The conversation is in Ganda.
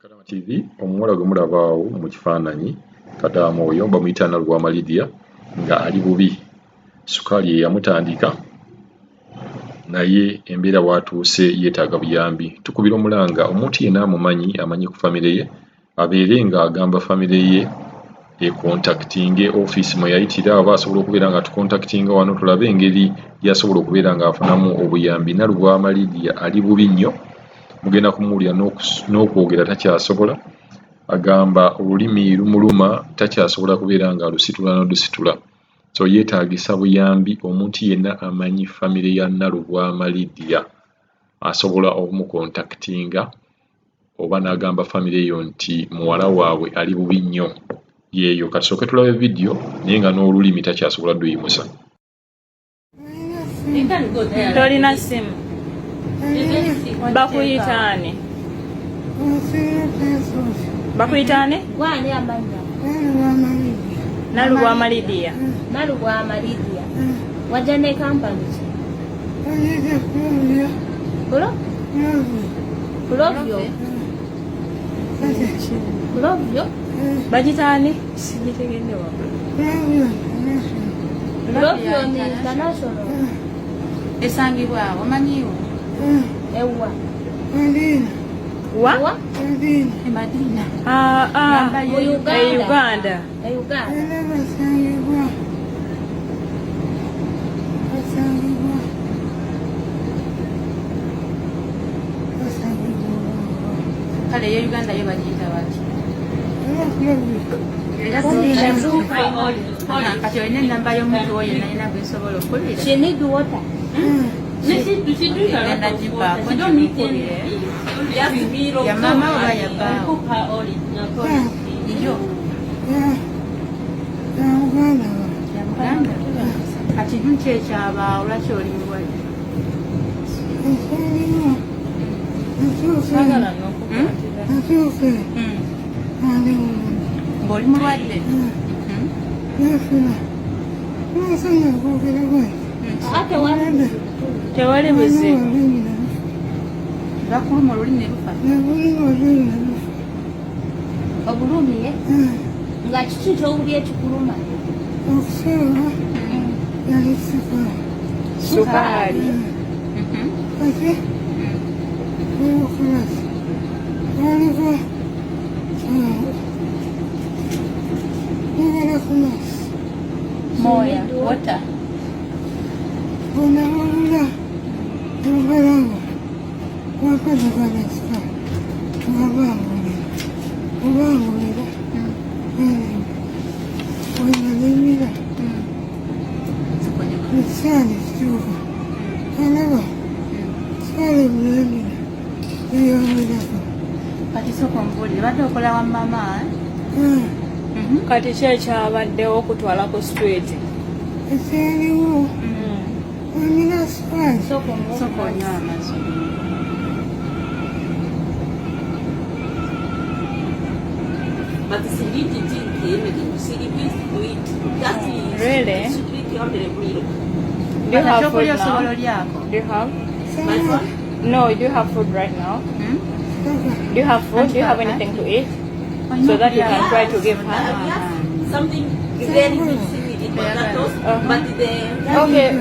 Kalama TV omuwala gwe mulaba awo mu kifaananyi Kadaama oyo bamuyita Nalugwama Lydia nga ali bubi. Sukaali ye yamutandika naye embeera w'atuuse yeetaaga buyambi. Tukubira omulanga omuntu yenna amanyi ku famire ye abeere ng'agamba famire ye ekontakitinge ofiisi mwe yayitira oba asobola okubeera nga tukontakitinga wano tulabe engeri gy'asobola okubeera ng'afunamu obuyambi. Nalugwama Lydia ali bubi nnyo, mugenda kumuwulira n'okwogera takyasobola. Agamba olulimi lumuluma, takyasobola kubeera ng'alusitula n'olusitula. So yeetaagisa buyambi. Omuntu yenna amanyi famire ya Nalugwama Lydia asobola okumukontakitinga oba n'agamba famire eyo nti muwala waabwe ali bubi nnyo. Yeeyo kasooke tulabe vidiyo naye nga n'olulimi takyasobola luyimusa. Tolina simu? Bakuyitaane? Bakuyitaane? Nalugwama Lydia. Nalugwama Lydia. Wajja ne kampani ki? Kulovyo? Bagitaane? Sigitegedde wabula. Kulovyo ni international. Esangibwa omanyiwo? Ewa. Wa? Madina. Mu Uganda. Uganda. Kale ye Uganda ye bagiyita bati. Kati olina ennamba y'omuntu oyo nalina gwesobola okulira. She need water. Ya mama oba ya baawo? Iyo. Ya Muganda. Kati nti ekyabaawo lwaki oli mulwadde? Saagala n'okukwatira. Ng'oli mulwadde? Tewali buzibu. Bakuluma olulimi ne lufa? Obulumye? Nga kiki ky'owulya ekikuluma? Sukaali. Moya, water. Kati sooka omubuulire badde okola wa mama? Kati ki ekyabaddewo okutwala ku street? Sooka onywa amazzi. But Siliti didn't came again. Siliti do it. That is Really? Siliti on the real. Do you have food Ekyokulya osobola now? olyako? Do you have? My son? No, do you have food right now? Do you have food? Do you have anything to eat? So that you can try to give her? Yes. Something very good with it, potatoes, but the Okay.